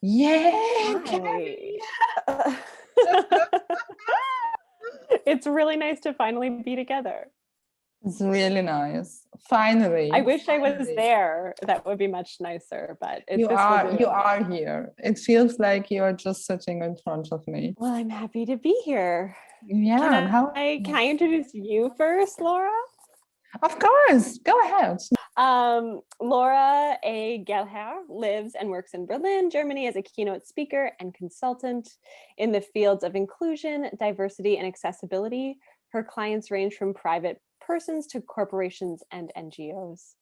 Yeah, Hi. It's really nice to finally be together. it's really nice. Finally. I wish I was there. That would be much nicer, but You this will are do. you are here. It feels like you are just sitting in front of me. Well, I'm happy to be here. Can Yeah, can I introduce you first, Laura? of course. Go ahead. Laura A. Gehlhaar lives and works in Berlin, Germany as a keynote speaker and consultant in the fields of inclusion, diversity, and accessibility. Her clients range from private persons to corporations and NGOs.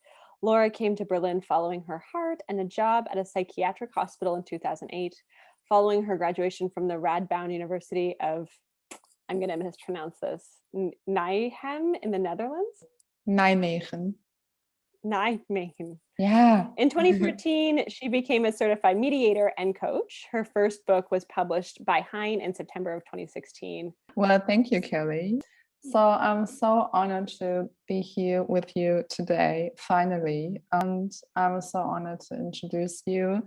Laura came to Berlin following her heart and a job at a psychiatric hospital in 2008, following her graduation from the Radboud University of, I'm going to mispronounce this, Nijmegen in the Netherlands. Nijmegen. Nijmegen. Yeah. In 2014, she became a certified mediator and coach. Her first book was published by Heyne in September of 2016. Well, thank you, Kelly. So I'm so honored to be here with you today, finally. And I'm so honored to introduce you.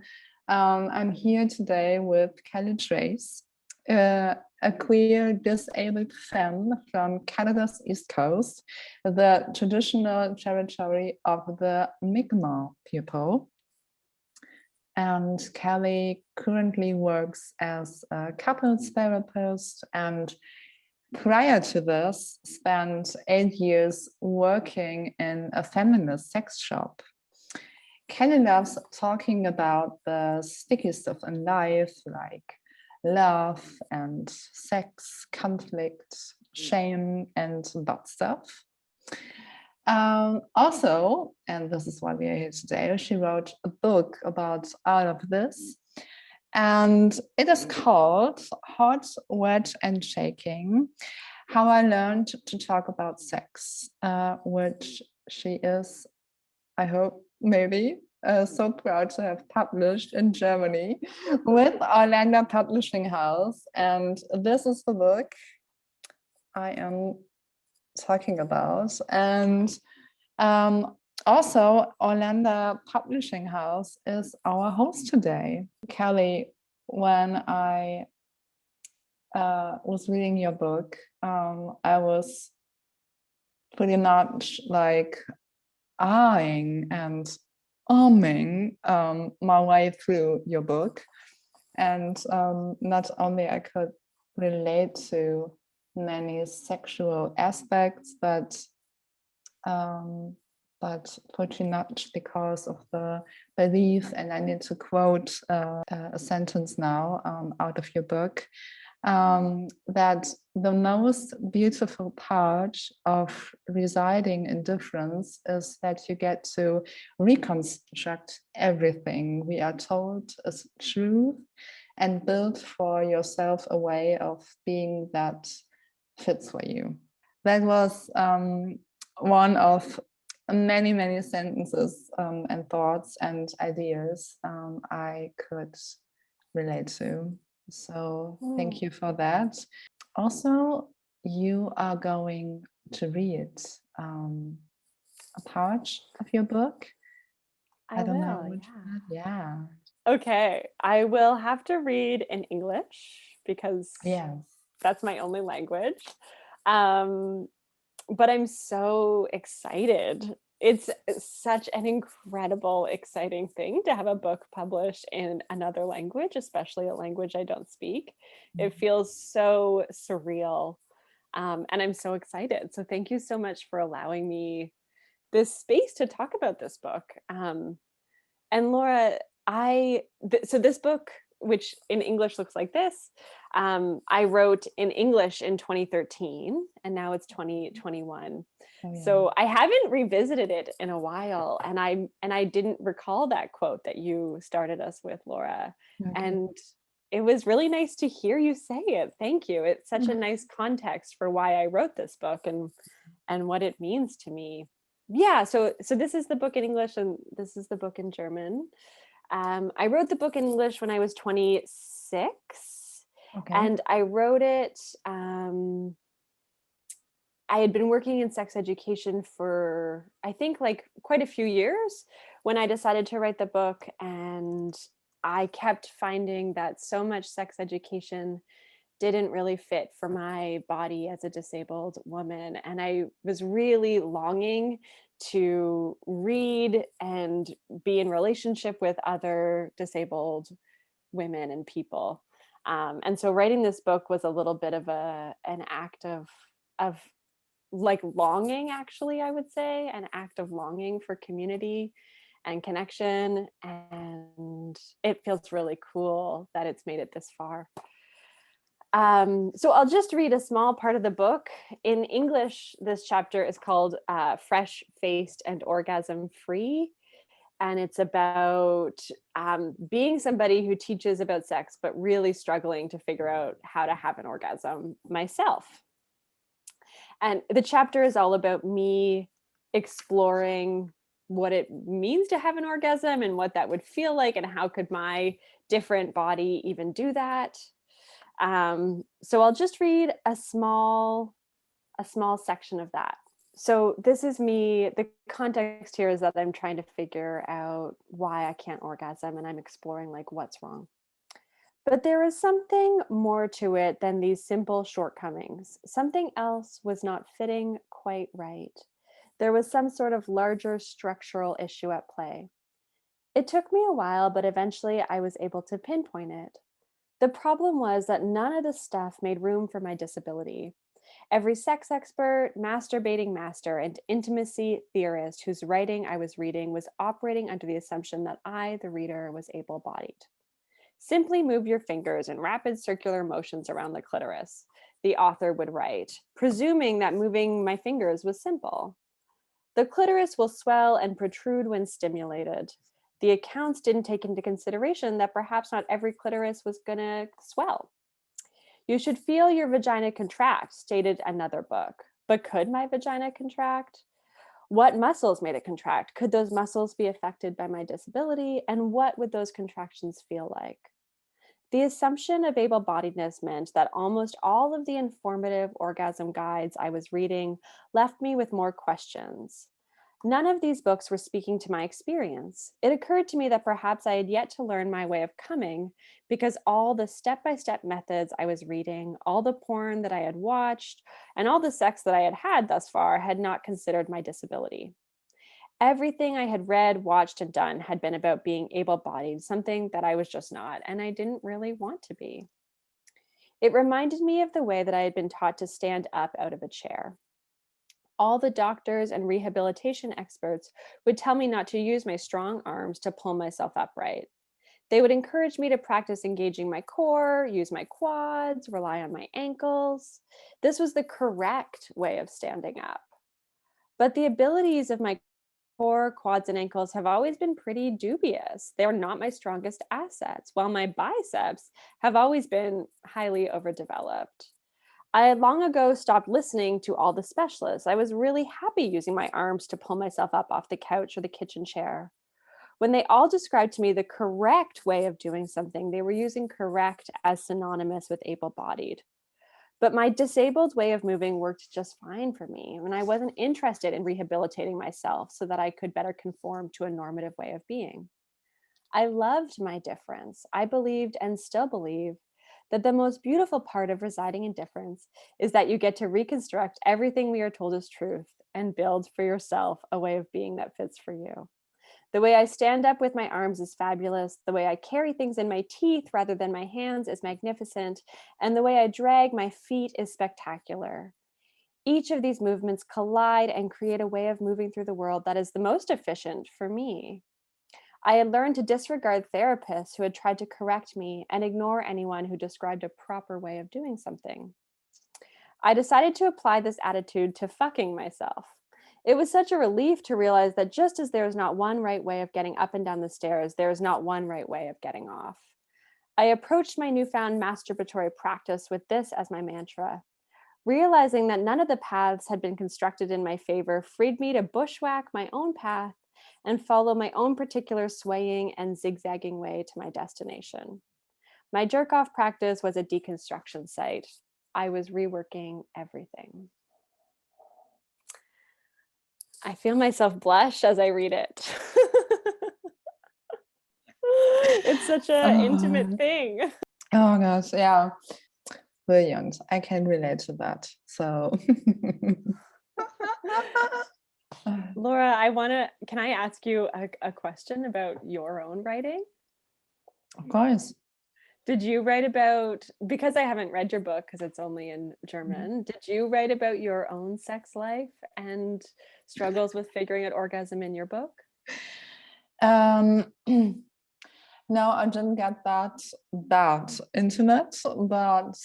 I'm here today with Kaleigh Trace, a queer disabled femme from Canada's East Coast, the traditional territory of the Mi'kmaq people. And Kaleigh currently works as a couples therapist, and prior to this, spent 8 years working in a feminist sex shop. Kaleigh loves talking about the sticky stuff in life, like love and sex, conflict, shame, and that stuff. Also, and this is why we are here today, she wrote a book about all of this. And it is called Hot, Wet, and Shaking: How I Learned to Talk About Sex, which she is, I hope, maybe so proud to have published in Germany with Orlanda Publishing House. And this is the book I am talking about. And also, Orlanda Publishing House is our host today. Kaleigh, when I was reading your book, I was pretty much like eyeing and umming my way through your book. And not only I could relate to many sexual aspects, but pretty much because of the belief, and I need to quote a sentence now out of your book, that the most beautiful part of residing in difference is that you get to reconstruct everything we are told is true and build for yourself a way of being that fits for you. That was one of many, many sentences and thoughts and ideas I could relate to. So thank you for that. Also, you are going to read a part of your book. I don't know which one. Yeah. Okay, I will have to read in English because yes, that's my only language. But I'm so excited. It's such an incredible, exciting thing to have a book published in another language, especially a language I don't speak. It feels so surreal. And I'm so excited. So thank you so much for allowing me this space to talk about this book. And Laura, so this book, which in English looks like this, I wrote in English in 2013, and now it's 2021. Oh, yeah. So I haven't revisited it in a while, and I didn't recall that quote that you started us with, Laura. Okay. And it was really nice to hear you say it. Thank you. It's such a nice context for why I wrote this book and what it means to me. Yeah, so this is the book in English, and this is the book in German. I wrote the book in English when I was 26, okay. And I wrote it, I had been working in sex education for, I think, like quite a few years when I decided to write the book, and I kept finding that so much sex education didn't really fit for my body as a disabled woman. And I was really longing to read and be in relationship with other disabled women and people. And so writing this book was a little bit of an act of like longing, actually, I would say, an act of longing for community and connection. And it feels really cool that it's made it this far. So I'll just read a small part of the book. In English, this chapter is called Fresh Faced and Orgasm Free. And it's about being somebody who teaches about sex, but really struggling to figure out how to have an orgasm myself. And the chapter is all about me exploring what it means to have an orgasm and what that would feel like, and how could my different body even do that. So I'll just read a small section of that. So this is me. The context here is that I'm trying to figure out why I can't orgasm, and I'm exploring like what's wrong. But there is something more to it than these simple shortcomings. Something else was not fitting quite right. There was some sort of larger structural issue at play. It took me a while, but eventually I was able to pinpoint it. The problem was that none of the stuff made room for my disability. Every sex expert, masturbating master, and intimacy theorist whose writing I was reading was operating under the assumption that I, the reader, was able-bodied. Simply move your fingers in rapid circular motions around the clitoris, the author would write, presuming that moving my fingers was simple. The clitoris will swell and protrude when stimulated. The accounts didn't take into consideration that perhaps not every clitoris was gonna swell. You should feel your vagina contract, stated another book. But could my vagina contract? What muscles made it contract? Could those muscles be affected by my disability? And what would those contractions feel like? The assumption of able-bodiedness meant that almost all of the informative orgasm guides I was reading left me with more questions. None of these books were speaking to my experience. It occurred to me that perhaps I had yet to learn my way of coming because all the step-by-step methods I was reading, all the porn that I had watched, and all the sex that I had had thus far had not considered my disability. Everything I had read, watched, and done had been about being able-bodied, something that I was just not, and I didn't really want to be. It reminded me of the way that I had been taught to stand up out of a chair. All the doctors and rehabilitation experts would tell me not to use my strong arms to pull myself upright. They would encourage me to practice engaging my core, use my quads, rely on my ankles. This was the correct way of standing up. But the abilities of my core, quads, and ankles have always been pretty dubious. They're not my strongest assets, while my biceps have always been highly overdeveloped. I had long ago stopped listening to all the specialists. I was really happy using my arms to pull myself up off the couch or the kitchen chair. When they all described to me the correct way of doing something, they were using correct as synonymous with able-bodied. But my disabled way of moving worked just fine for me, and I wasn't interested in rehabilitating myself so that I could better conform to a normative way of being. I loved my difference. I believed and still believe that the most beautiful part of residing in difference is that you get to reconstruct everything we are told is truth and build for yourself a way of being that fits for you. The way I stand up with my arms is fabulous. The way I carry things in my teeth rather than my hands is magnificent. And the way I drag my feet is spectacular. Each of these movements collide and create a way of moving through the world that is the most efficient for me. I had learned to disregard therapists who had tried to correct me and ignore anyone who described a proper way of doing something. I decided to apply this attitude to fucking myself. It was such a relief to realize that just as there is not one right way of getting up and down the stairs, there is not one right way of getting off. I approached my newfound masturbatory practice with this as my mantra. Realizing that none of the paths had been constructed in my favor freed me to bushwhack my own path and follow my own particular swaying and zigzagging way to my destination. My jerk-off practice was a deconstruction site. I was reworking everything. I feel myself blush as I read it. It's such an intimate thing. Oh gosh, yeah. Brilliant. I can relate to that. So Laura, can I ask you a question about your own writing? of course. Did you write about, because I haven't read your book because it's only in German, did you write about your own sex life and struggles with figuring out orgasm in your book? No, I didn't get that intimate, but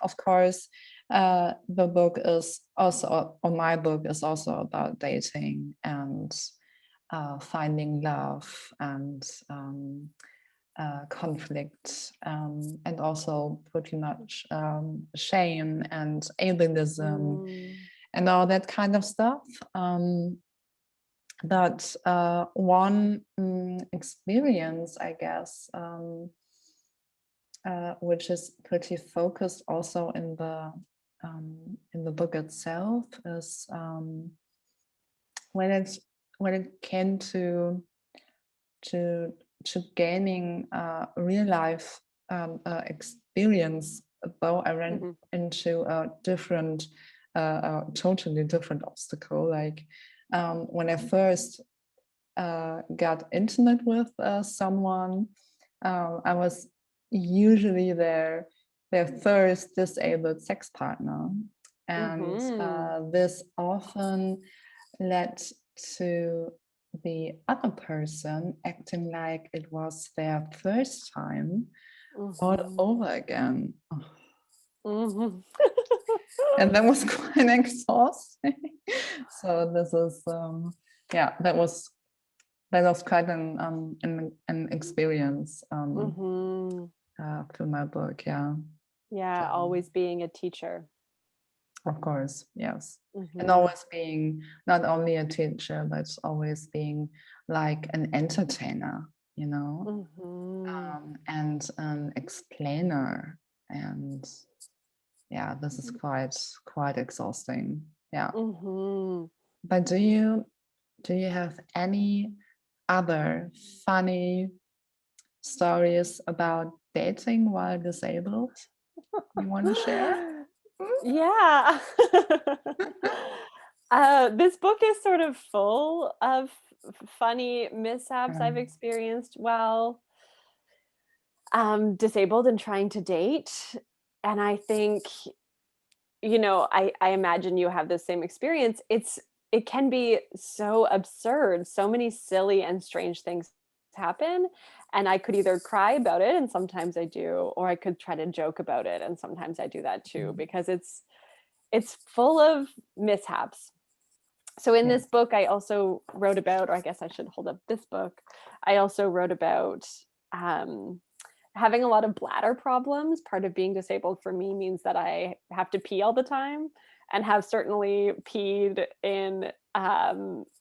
of course, the book is also, or my book is also about dating and finding love and conflict, and also pretty much shame and ableism and all that kind of stuff. But one experience, I guess, which is pretty focused also in the book itself, is when it came to gaining real life experience, though I ran into a different, totally different obstacle. Like when I first got intimate with someone, I was usually their first disabled sex partner, and this often led to the other person acting like it was their first time all over again. And that was quite exhausting. So this is that was quite an experience through my book. Yeah, always being a teacher. Of course, yes. And always being not only a teacher, but always being like an entertainer, you know, and an explainer. And yeah, this is quite exhausting. Yeah. But do you have any other funny stories about dating while disabled you want to share? Yeah. This book is sort of full of funny mishaps I've experienced while disabled and trying to date. And I think, I imagine you have the same experience. It can be so absurd. So many silly and strange things happen. And I could either cry about it, and sometimes I do, or I could try to joke about it. And sometimes I do that too, because it's full of mishaps. So in this book, I also wrote about, or I guess I should hold up this book. I also wrote about having a lot of bladder problems. Part of being disabled for me means that I have to pee all the time, and have certainly peed in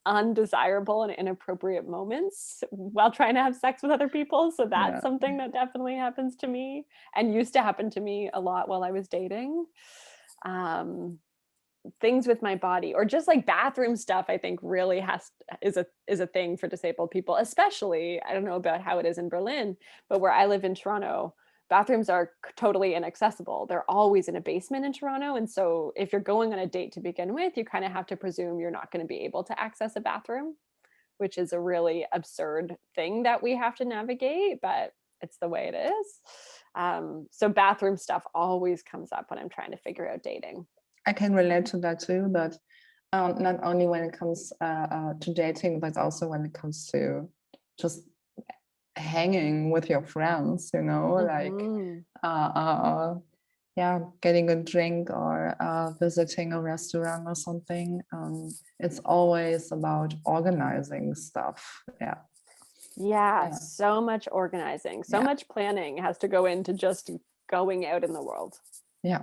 undesirable and inappropriate moments while trying to have sex with other people. So that's something that definitely happens to me, and used to happen to me a lot while I was dating. Things with my body, or just like bathroom stuff, I think really is a thing for disabled people, especially, I don't know about how it is in Berlin, but where I live in Toronto, bathrooms are totally inaccessible. They're always in a basement in Toronto. And so if you're going on a date to begin with, you kind of have to presume you're not going to be able to access a bathroom, which is a really absurd thing that we have to navigate, but it's the way it is. So bathroom stuff always comes up when I'm trying to figure out dating. I can relate to that too, but not only when it comes to dating, but also when it comes to just hanging with your friends, like getting a drink or visiting a restaurant or something. It's always about organizing stuff. So much organizing, so much planning has to go into just going out in the world. It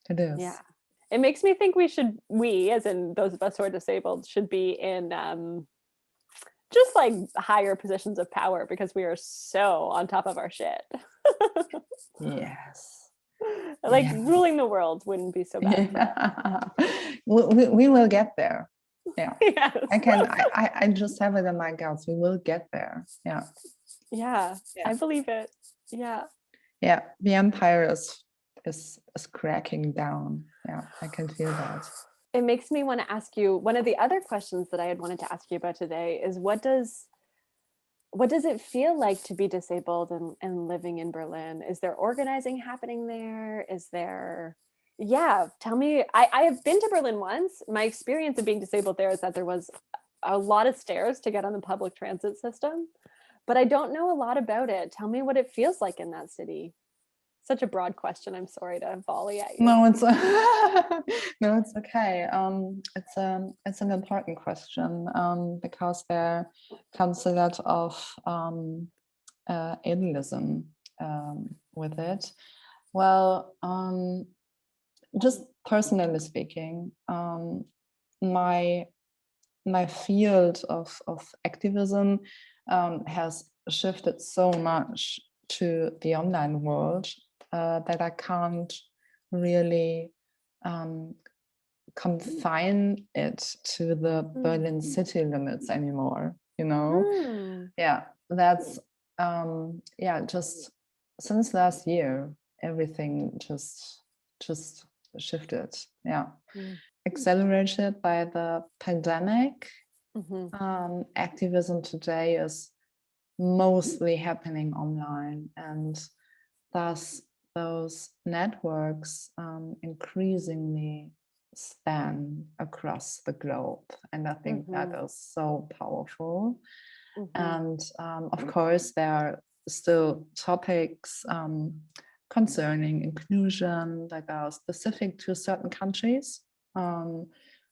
is. It makes me think we, as in those of us who are disabled, should be in just like higher positions of power, because we are so on top of our shit. Yes. Like ruling the world wouldn't be so bad. We will get there. Yes. I just have it in my guts. We will get there. Yeah, Yeah. I believe it. Yeah. Yeah, the empire is cracking down. Yeah, I can feel that. It makes me want to ask you, one of the other questions that I had wanted to ask you about today is what does it feel like to be disabled and living in Berlin? Is there organizing happening there? Is there, yeah, tell me. I have been to Berlin once. My experience of being disabled there is that there was a lot of stairs to get on the public transit system, but I don't know a lot about it. Tell me what it feels like in that city. Such a broad question. I'm sorry to volley at you. No, it's no, it's okay. It's an important question because there comes a lot of ableism with it. Well, just personally speaking, my field of activism has shifted so much to the online world that I can't really confine it to the Berlin city limits anymore, you know? Yeah, that's just since last year, everything just shifted. Yeah. Accelerated by the pandemic. Activism today is mostly happening online, and thus those networks increasingly span across the globe, and I think that is so powerful. And of course there are still topics concerning inclusion that are specific to certain countries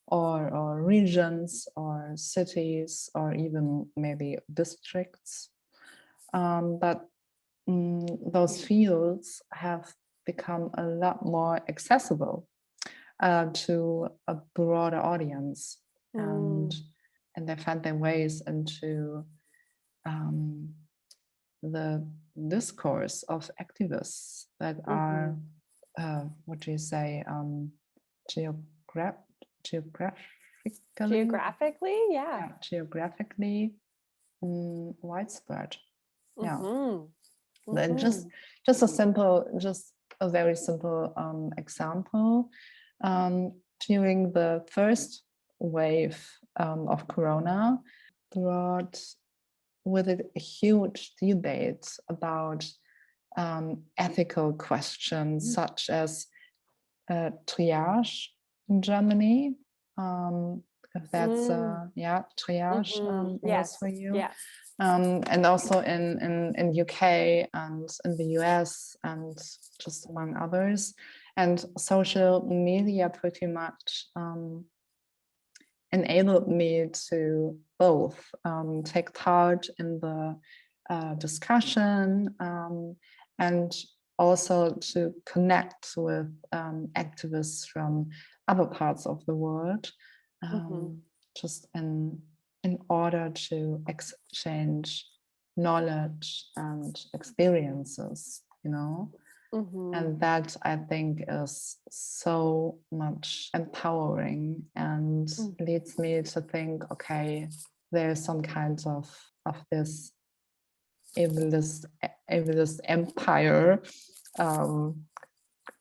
or regions or cities or even maybe districts, but those fields have become a lot more accessible to a broader audience, and they find their ways into the discourse of activists that are what do you say, geographically widespread. Then just a very simple example. During the first wave of Corona, brought with it a huge debate about ethical questions such as triage in Germany. If that's triage yes for you. Yeah. And also in UK and in the US and just among others. And social media pretty much enabled me to both take part in the discussion and also to connect with activists from other parts of the world, just in order to exchange knowledge and experiences, you know. And that I think is so much empowering and leads me to think, okay, there's some kind of this ableist empire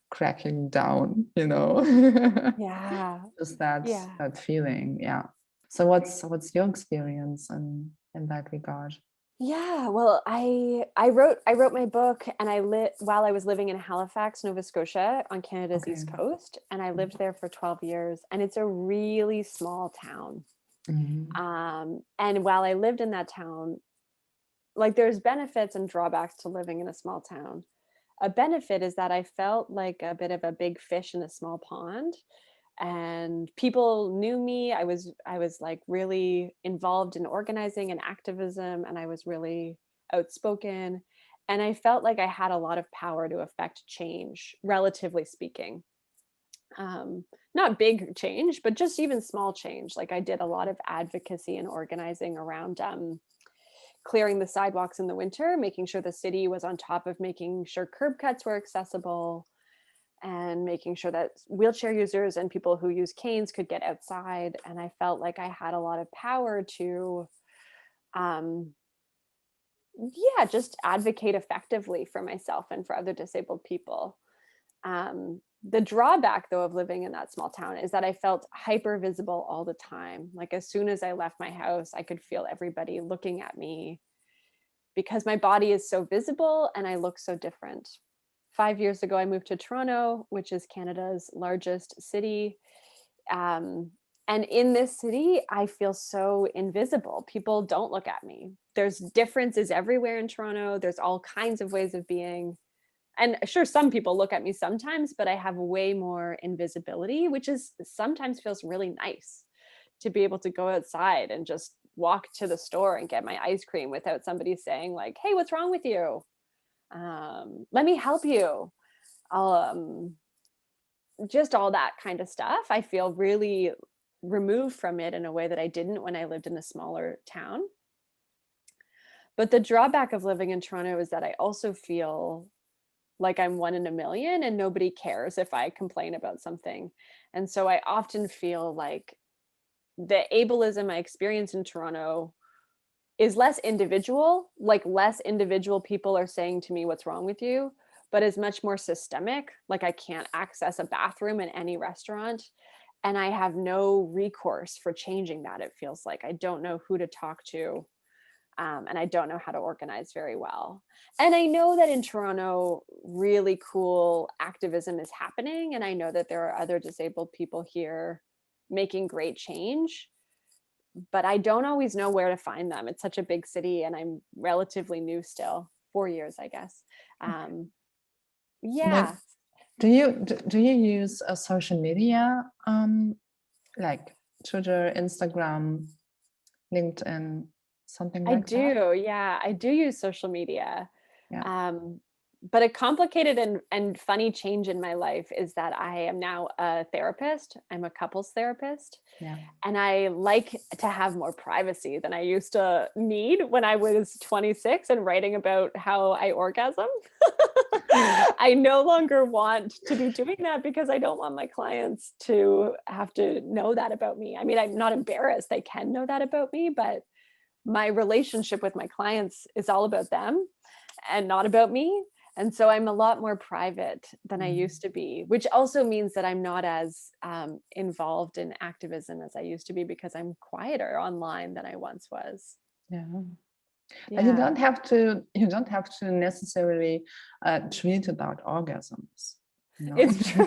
cracking down, you know. Yeah. Just that feeling. Yeah. So what's your experience in that regard? Yeah, well, I wrote my book, and while I was living in Halifax, Nova Scotia, on Canada's East Coast, and I lived there for 12 years, and it's a really small town. And while I lived in that town, like, there's benefits and drawbacks to living in a small town. A benefit is that I felt like a bit of a big fish in a small pond, and people knew me. I was like really involved in organizing and activism, and I was really outspoken, and I felt like I had a lot of power to affect change, relatively speaking. Not big change, but just even small change. Like, I did a lot of advocacy and organizing around clearing the sidewalks in the winter, making sure the city was on top of making sure curb cuts were accessible, and making sure that wheelchair users and people who use canes could get outside. And I felt like I had a lot of power to just advocate effectively for myself and for other disabled people. The drawback, though, of living in that small town is that I felt hyper visible all the time. Like as soon as I left my house, I could feel everybody looking at me because my body is so visible and I look so different. 5 years ago, I moved to Toronto, which is Canada's largest city. And in this city, I feel so invisible. People don't look at me. There's differences everywhere in Toronto. There's all kinds of ways of being. And sure, some people look at me sometimes, but I have way more invisibility, which is sometimes feels really nice to be able to go outside and just walk to the store and get my ice cream without somebody saying like, hey, what's wrong with you? Let me help you. I'll just all that kind of stuff. I feel really removed from it in a way that I didn't when I lived in a smaller town. But the drawback of living in Toronto is that I also feel like I'm one in a million and nobody cares if I complain about something. And so I often feel like the ableism I experience in Toronto is less individual, like less individual people are saying to me, what's wrong with you? But is much more systemic. Like I can't access a bathroom in any restaurant and I have no recourse for changing that. It feels like I don't know who to talk to. And I don't know how to organize very well. And I know that in Toronto, really cool activism is happening. And I know that there are other disabled people here making great change, but I don't always know where to find them. It's such a big city and I'm relatively new still, 4 years, I guess. Yeah. Do you use a social media like Twitter, Instagram, LinkedIn, something like that? I do. Yeah, I do use social media. Yeah. But a complicated and funny change in my life is that I am now a therapist. I'm a couples therapist. Yeah. And I like to have more privacy than I used to need when I was 26 and writing about how I orgasm. I no longer want to be doing that because I don't want my clients to have to know that about me. I mean, I'm not embarrassed. They can know that about me, but my relationship with my clients is all about them and not about me. And so I'm a lot more private than I used to be, which also means that I'm not as involved in activism as I used to be because I'm quieter online than I once was. Yeah. Yeah. And you don't have to necessarily tweet about orgasms. You know? It's true.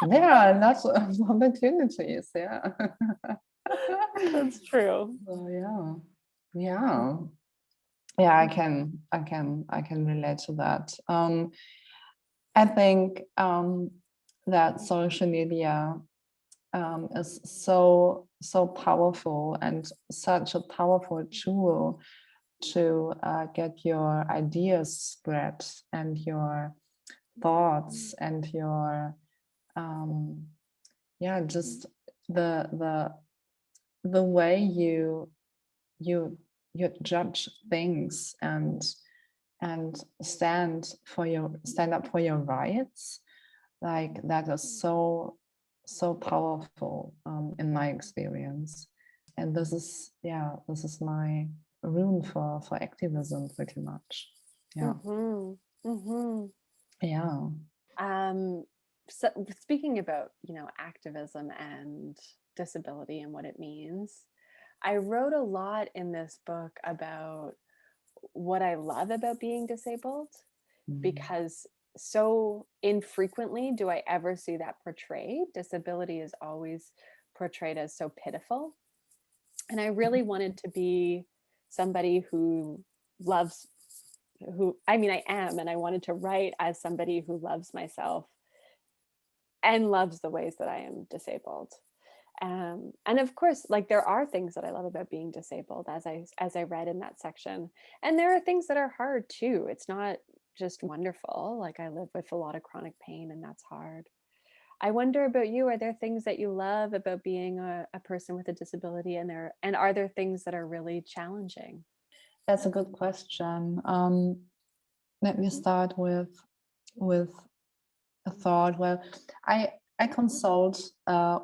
There are lots of opportunities. Yeah. That's true. So, yeah. I can relate to that. I think that social media is so powerful and such a powerful tool to get your ideas spread and your thoughts and your just the way you judge things and stand up for your rights. Like that is so powerful in my experience. And this is my room for activism pretty much. Yeah. Yeah. So speaking about, activism and disability and what it means, I wrote a lot in this book about what I love about being disabled, because so infrequently do I ever see that portrayed. Disability is always portrayed as so pitiful. And I really wanted to be somebody who loves, I am, and I wanted to write as somebody who loves myself and loves the ways that I am disabled. And of course, like there are things that I love about being disabled, as I read in that section. And there are things that are hard too. It's not just wonderful. Like I live with a lot of chronic pain and that's hard. I wonder about you. Are there things that you love about being a person with a disability, and are there things that are really challenging? That's a good question. Let me start with a thought. Well, I consult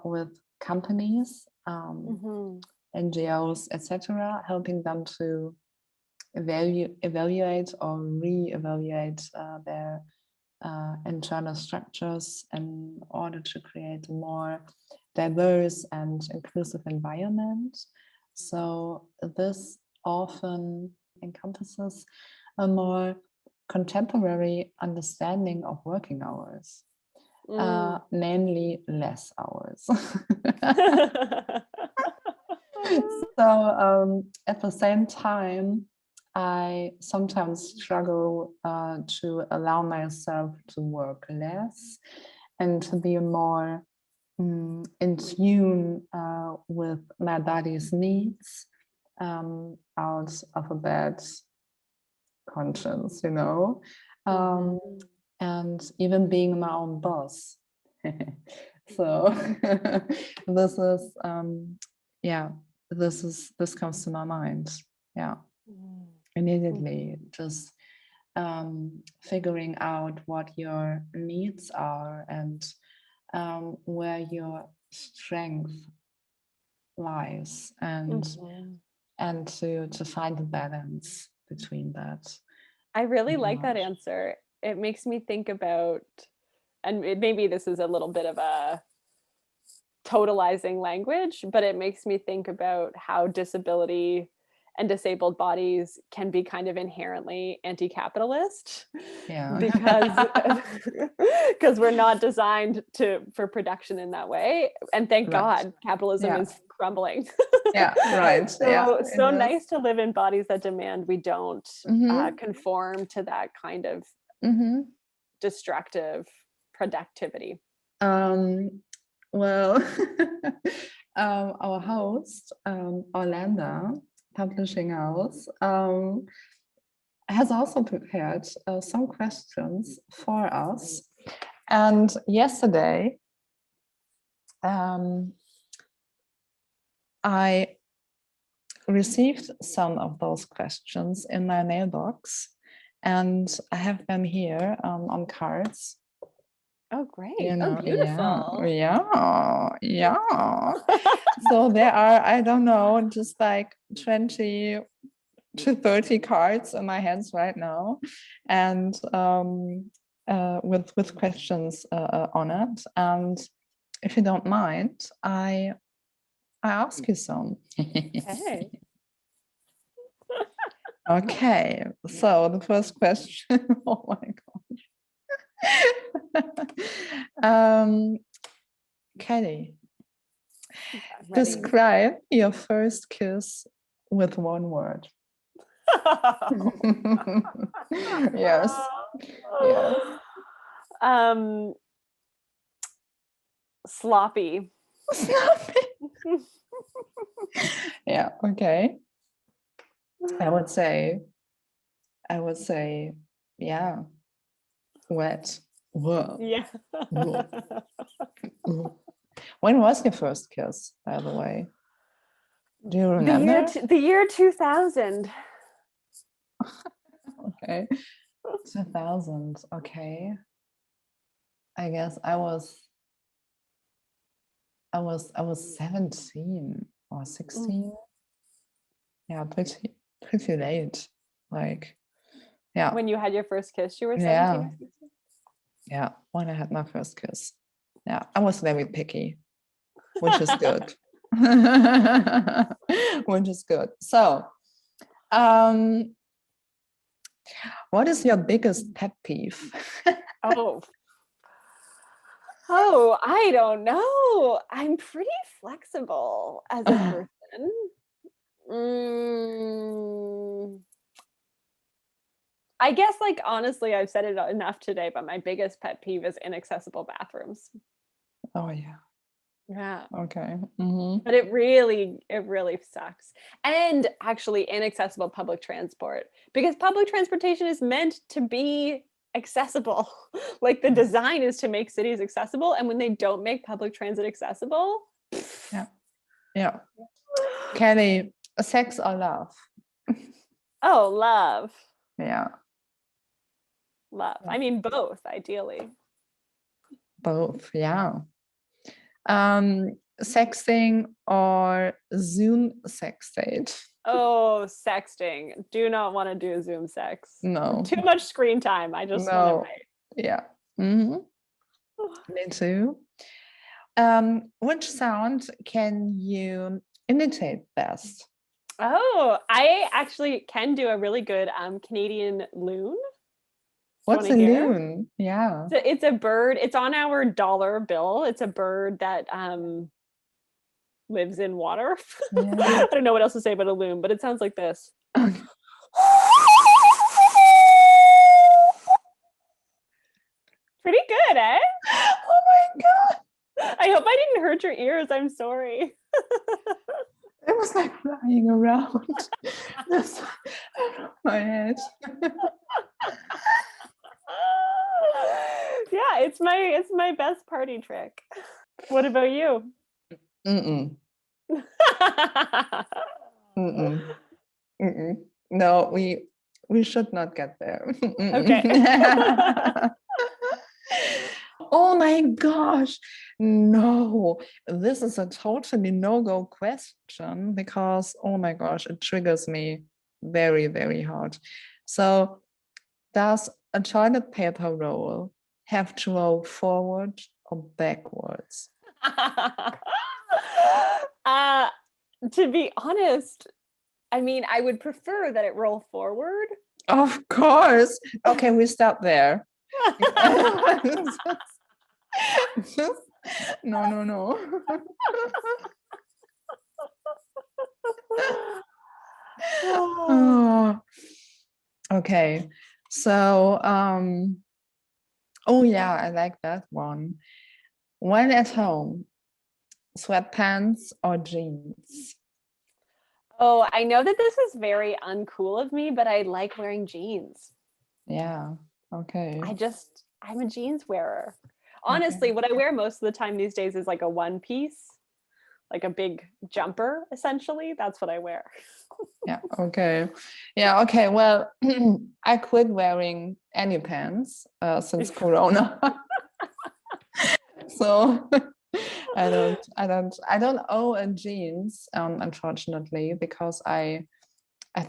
with companies, NGOs, etc., helping them to evaluate or re-evaluate their internal structures in order to create a more diverse and inclusive environment. So this often encompasses a more contemporary understanding of working hours, namely less hours. So at the same time, I sometimes struggle to allow myself to work less and to be more in tune with my body's needs out of a bad conscience, you know, and even being my own boss. So this is this comes to my mind. Yeah. Immediately, just figuring out what your needs are and where your strength lies, and to find a balance between that. I really like that answer. It makes me think about, and maybe this is a little bit of a totalizing language, but it makes me think about how disability and disabled bodies can be kind of inherently anti-capitalist, because we're not designed for production in that way, and thank God capitalism is crumbling. So nice to live in bodies that demand we don't conform to that kind of destructive productivity. Well, our host, Orlanda Publishing House, has also prepared some questions for us. And yesterday, I received some of those questions in my mailbox, and I have them here on cards. Oh, great. Oh, beautiful. Yeah. So there are, I don't know, just like 20 to 30 cards in my hands right now, and with questions on it. And if you don't mind, I ask you some. Okay. Okay, so the first question, oh my gosh. Kaleigh, describe your first kiss with one word. Yes. Sloppy. Yeah, okay. I would say, yeah, wet. Whoa. Yeah. Whoa. When was your first kiss, by the way? Do you remember? The year 2000. Okay. 2000. Okay. I guess I was 17 or 16. Yeah, pretty late. Like, yeah. When you had your first kiss, you were 17 or 16? Yeah, when I had my first kiss. Yeah, I was very picky, which is good. Which is good. So, what is your biggest pet peeve? Oh, I don't know. I'm pretty flexible as a person. I guess, like, honestly, I've said it enough today, but my biggest pet peeve is inaccessible bathrooms. Oh, yeah. Yeah. Okay. But it really sucks. And actually inaccessible public transport, because public transportation is meant to be accessible. Like, the design is to make cities accessible, and when they don't make public transit accessible. Yeah. Kaleigh, sex or love? Oh, love. Yeah. Love. I mean, both, ideally. Both, yeah. sexting or Zoom sex date? Oh, sexting. Do not want to do Zoom sex. No. Too much screen time. I just want to write. Yeah. Me too. Which sound can you imitate best? Oh, I actually can do a really good Canadian loon. What's a loon? Yeah. So it's a bird. It's on our dollar bill. It's a bird that lives in water. Yeah. I don't know what else to say about a loon, but it sounds like this. Okay. Pretty good, eh? Oh my God. I hope I didn't hurt your ears. I'm sorry. It was like flying around my head. Yeah, it's my best party trick. What about you? Mm-mm. Mm-mm. Mm-mm. No, we should not get there. Okay. Oh my gosh. No, this is a totally no-go question because, oh my gosh, it triggers me very, very hard. So, does a toilet paper roll have to roll forward or backwards? To be honest, I mean, I would prefer that it roll forward. Of course. Okay, we stop there. No. Oh. Okay. So, oh yeah, I like that one. When at home, sweatpants or jeans? Oh, I know that this is very uncool of me, but I like wearing jeans. Yeah. Okay. I'm a jeans wearer. Honestly, what I wear most of the time these days is like a one piece, like a big jumper, essentially. That's what I wear. Yeah. Okay. Yeah. Okay. Well, I quit wearing any pants since Corona. So I don't own jeans, unfortunately, because I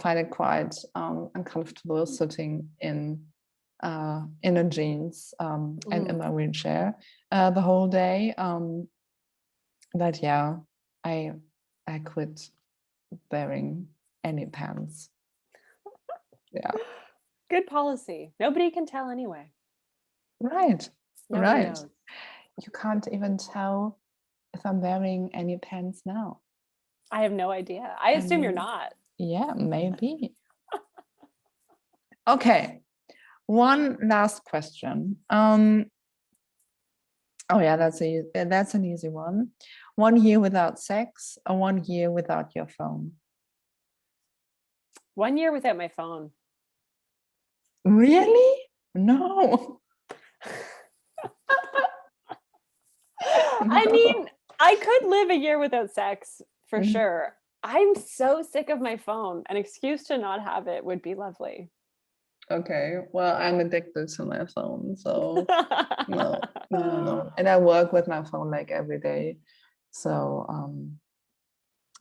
find it quite uncomfortable sitting in a jeans and in my wheelchair the whole day. But yeah, I quit wearing any pants. Yeah. Good policy. Nobody can tell anyway. Right. Nobody knows. You can't even tell if I'm wearing any pants now. I have no idea. I assume you're not. Yeah, maybe. Okay. One last question. Oh yeah, that's an easy one. 1 year without sex or 1 year without your phone? 1 year without my phone. Really? No. I mean, I could live a year without sex for sure. I'm so sick of my phone. An excuse to not have it would be lovely. Okay, well, I'm addicted to my phone, so no. And I work with my phone like every day. So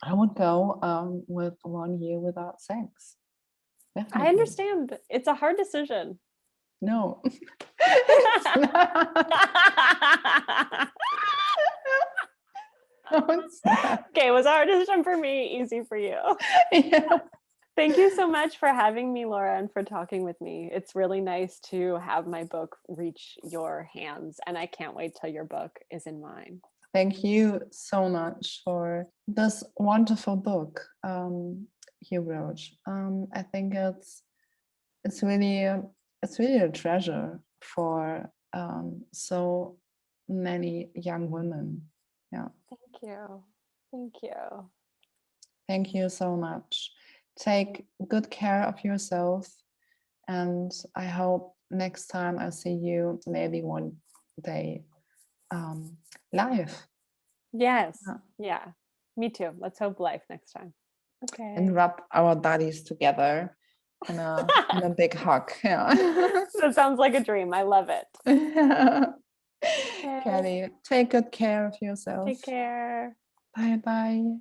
I would go with 1 year without sex. Definitely. I understand. It's a hard decision. No. No, it's not. Okay, it was a hard decision for me, easy for you. Yeah. Thank you so much for having me, Laura, and for talking with me. It's really nice to have my book reach your hands, and I can't wait till your book is in mine. Thank you so much for this wonderful book you wrote. I think it's really a treasure for so many young women. Yeah. Thank you. Thank you. Thank you so much. Take good care of yourself, and I hope next time I see you, maybe one day, live. Yes. Yeah. Me too. Let's hope live next time. Okay. And rub our bodies together in a big hug. Yeah. That sounds like a dream. I love it. Yeah. Okay. Kaleigh, take good care of yourself. Take care. Bye bye.